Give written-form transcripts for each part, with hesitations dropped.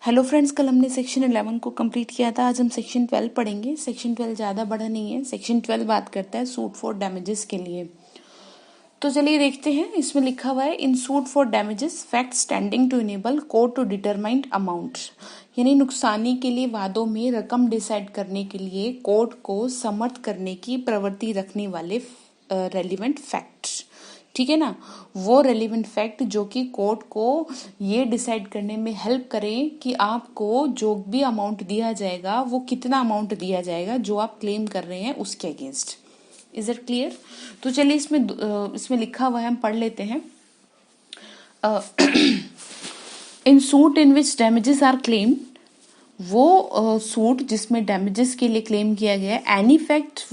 Hello friends, कल हमने section 11 को कंप्लीट किया था। आज हम सेक्शन 12 पढ़ेंगे। सेक्शन 12 ज़्यादा बड़ा नहीं है। सेक्शन 12 बात करता है सूट फॉर डैमेजेस के लिए। तो चलिए देखते हैं। इसमें लिखा हुआ है in suit for damages fact standing to enable court to determine amount, यानी नुकसानी के लिए वादों में रकम डिसाइड करने के लिए कोर्ट को समर्थ करने की प्रवृत्ति रखने वाले रेलिवेंट फैक्ट्स। ठीक है ना, वो रेलिवेंट फैक्ट जो कि कोर्ट को ये डिसाइड करने में हेल्प करें कि आपको जो भी अमाउंट दिया जाएगा वो कितना अमाउंट दिया जाएगा जो आप क्लेम कर रहे हैं उसके अगेंस्ट। Is it clear? तो चलिए इसमें लिखा हुआ है, हम पढ़ लेते हैं। In suit in which damages are claimed, वो सूट जिसमें डैमेजेस के लिए क्लेम किया गया है, any fact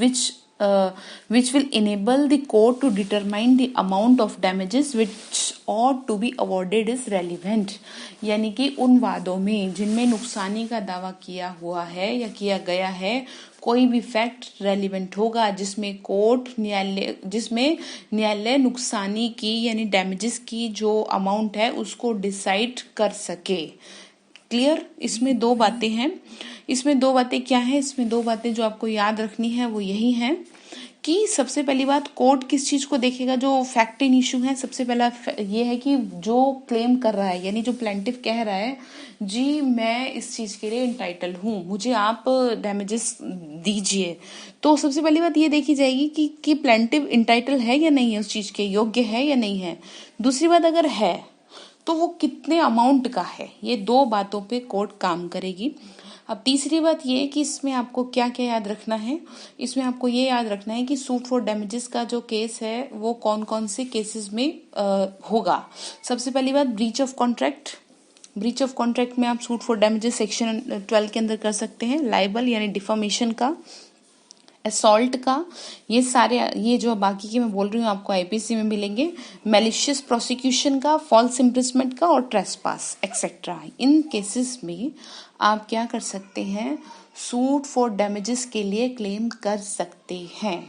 which will enable the court to determine the amount of damages which ought to be awarded is relevant, यानी कि उन वादों में जिनमें नुकसानी का दावा किया हुआ है या किया गया है कोई भी फैक्ट रेलिवेंट होगा जिसमें न्यायालय नुकसानी की यानी डैमेजेस की जो अमाउंट है उसको डिसाइड कर सके। क्लियर? इसमें दो बातें हैं। इसमें दो बातें क्या है? इसमें दो बातें जो आपको याद रखनी है वो यही है कि सबसे पहली बात, कोर्ट किस चीज को देखेगा? जो फैक्ट इन इशू है, सबसे पहला ये है कि जो क्लेम कर रहा है यानी जो प्लेंटिफ कह रहा है जी मैं इस चीज के लिए इंटाइटल हूँ, मुझे आप डैमेजेस दीजिए, तो सबसे पहली बात ये देखी जाएगी कि प्लेंटिफ इंटाइटल है या नहीं है, उस चीज के योग्य है या नहीं है। दूसरी बात, अगर है तो वो कितने अमाउंट का है। ये दो बातों पे कोर्ट काम करेगी। अब तीसरी बात ये कि इसमें आपको क्या क्या याद रखना है। इसमें आपको ये याद रखना है कि सूट फॉर डैमेजेस का जो केस है वो कौन कौन से केसेस में होगा। सबसे पहली बात, breach of contract. Breach of contract में आप सूट फॉर डैमेजेस सेक्शन 12 के अंदर कर सकते हैं। लाइबल यानी डिफॉर्मेशन का, असॉल्ट का, ये जो बाकी के मैं बोल रही हूँ आपको आईपीसी में मिलेंगे। मैलिशियस प्रोसिक्यूशन का, फॉल्स इम्प्रिजमेंट का और ट्रेसपास एक्सेट्रा। इन केसेस में आप क्या कर सकते हैं? सूट फॉर डैमेजेस के लिए क्लेम कर सकते हैं।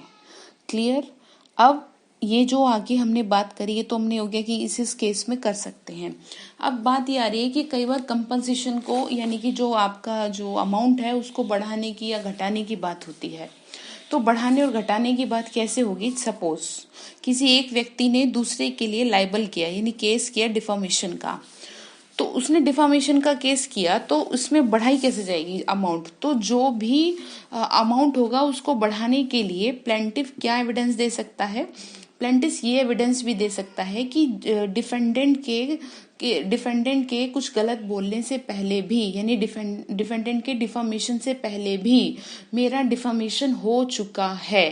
क्लियर? अब ये जो आगे हमने बात करी है तो हमने हो गया कि इस केस में कर सकते हैं। अब बात ये आ रही है कि कई बार कंपनसेशन को यानी कि जो आपका जो अमाउंट है उसको बढ़ाने की या घटाने की बात होती है। तो बढ़ाने और घटाने की बात कैसे होगी? सपोज किसी एक व्यक्ति ने दूसरे के लिए लाइबल किया यानी केस किया डिफॉर्मेशन का, तो उसने डिफॉर्मेशन का केस किया तो उसमें बढ़ाई कैसे जाएगी अमाउंट? तो जो भी अमाउंट होगा उसको बढ़ाने के लिए प्लेंटिफ क्या एविडेंस दे सकता है? प्लेंटिफ ये एविडेंस भी दे सकता है कि डिफेंडेंट के कुछ गलत बोलने से पहले भी यानी डिफेंडेंट के डिफॉर्मेशन से पहले भी मेरा डिफॉर्मेशन हो चुका है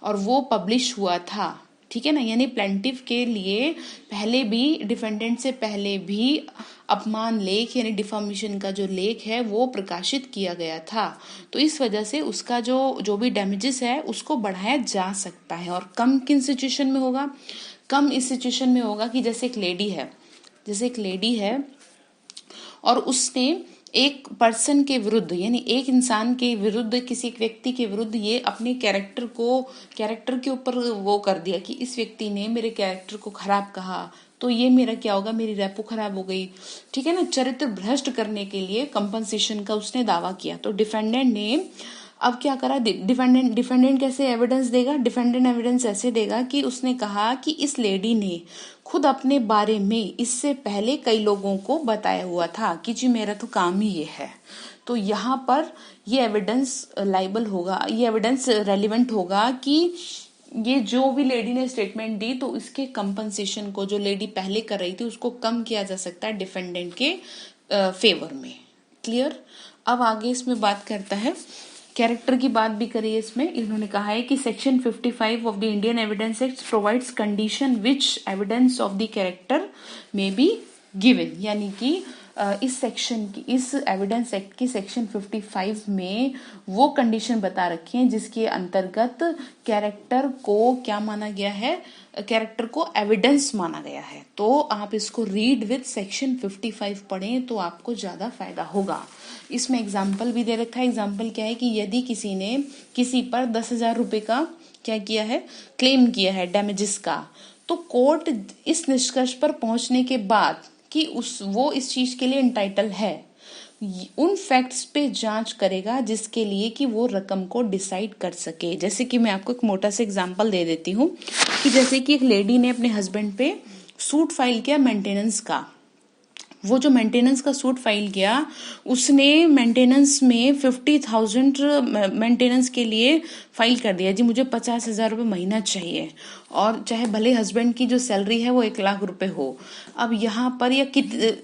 और वो पब्लिश हुआ था। ठीक है ना, यानी प्लेंटिफ के लिए पहले भी डिफेंडेंट से पहले भी अपमान लेख यानी डिफॉर्मेशन का जो लेख है वो प्रकाशित किया गया था। तो इस वजह से उसका जो भी डैमेजेस है उसको बढ़ाया जा सकता है। और कम किन सिचुएशन में होगा? कम इस सिचुएशन में होगा कि जैसे एक लेडी है और उसने एक पर्सन के विरुद्ध यानी एक इंसान के विरुद्ध, किसी एक व्यक्ति के विरुद्ध ये अपने कैरेक्टर के ऊपर वो कर दिया कि इस व्यक्ति ने मेरे कैरेक्टर को खराब कहा, तो ये मेरा क्या होगा? मेरी रेपो खराब हो गई। ठीक है ना, चरित्र भ्रष्ट करने के लिए कंपनसेशन का उसने दावा किया। तो डिफेंडेंट ने अब क्या करा? डिफेंडेंट कैसे एविडेंस देगा? डिफेंडेंट एविडेंस ऐसे देगा कि उसने कहा कि इस लेडी ने खुद अपने बारे में इससे पहले कई लोगों को बताया हुआ था कि जी मेरा तो काम ही ये है। तो यहाँ पर ये एविडेंस लाइबल होगा, ये एविडेंस रेलिवेंट होगा कि ये जो भी लेडी ने स्टेटमेंट दी तो इसके कंपनसेशन को जो लेडी पहले कर रही थी उसको कम किया जा सकता है डिफेंडेंट के फेवर में। क्लियर? अब आगे इसमें बात करता है, कैरेक्टर की बात भी करी है इसमें। इन्होंने कहा है कि section 55 of the Indian evidence act provides condition which evidence of the character में बी गिवन, यानी कि इस एविडेंस एक्ट की सेक्शन 55 में वो कंडीशन बता रखी है जिसके अंतर्गत कैरेक्टर को क्या माना गया है? कैरेक्टर को एविडेंस माना गया है। तो आप इसको रीड विद सेक्शन 55 पढ़ें तो आपको ज्यादा फायदा होगा। इसमें एग्जाम्पल भी दे रखा है। एग्जाम्पल क्या है कि यदि किसी ने किसी पर 10,000 रुपए का क्या किया है? क्लेम किया है डैमेजेस का, तो कोर्ट इस निष्कर्ष पर पहुंचने के बाद कि वो इस चीज के लिए इंटाइटल है, उन फैक्ट्स पे जांच करेगा जिसके लिए कि वो रकम को डिसाइड कर सके। जैसे कि मैं आपको एक मोटा सा एग्जांपल दे देती हूँ कि जैसे कि एक लेडी ने अपने हस्बैंड पे सूट फाइल किया मेंटेनेंस का। वो जो मेंटेनेंस का सूट फाइल किया, उसने मेंटेनेंस में 50,000 मेंटेनेंस के लिए फाइल कर दिया, जी मुझे 50,000 रुपये महीना चाहिए, और चाहे भले हस्बैंड की जो सैलरी है वो 1 लाख रुपए हो। अब यहाँ पर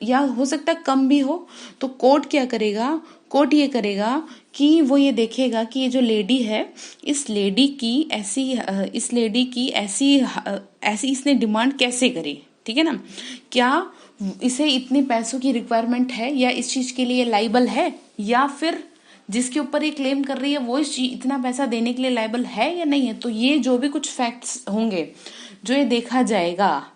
या हो सकता है कम भी हो, तो कोर्ट क्या करेगा, कोर्ट ये करेगा कि वो ये देखेगा कि ये जो लेडी है, इस लेडी की ऐसी इसने डिमांड कैसे करी, ठीक है ना, क्या इसे इतने पैसों की रिक्वायरमेंट है, या इस चीज के लिए लाइबल है, या फिर जिसके ऊपर ये क्लेम कर रही है वो इतना पैसा देने के लिए लाइबल है या नहीं है। तो ये जो भी कुछ फैक्ट्स होंगे जो ये देखा जाएगा।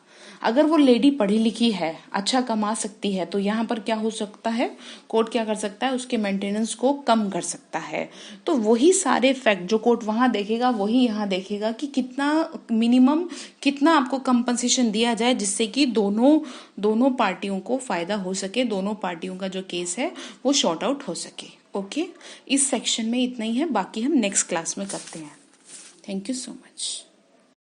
अगर वो लेडी पढ़ी लिखी है, अच्छा कमा सकती है, तो यहाँ पर क्या हो सकता है, कोर्ट क्या कर सकता है, उसके मेंटेनेंस को कम कर सकता है। तो वही सारे फैक्ट जो कोर्ट वहां देखेगा वही यहाँ देखेगा कि कितना मिनिमम कितना आपको कंपनसेशन दिया जाए, जिससे कि दोनों पार्टियों को फायदा हो सके, दोनों पार्टियों का जो केस है वो शॉर्ट आउट हो सके। ओके, इस सेक्शन में इतना ही है, बाकी हम नेक्स्ट क्लास में करते हैं। Thank you so much.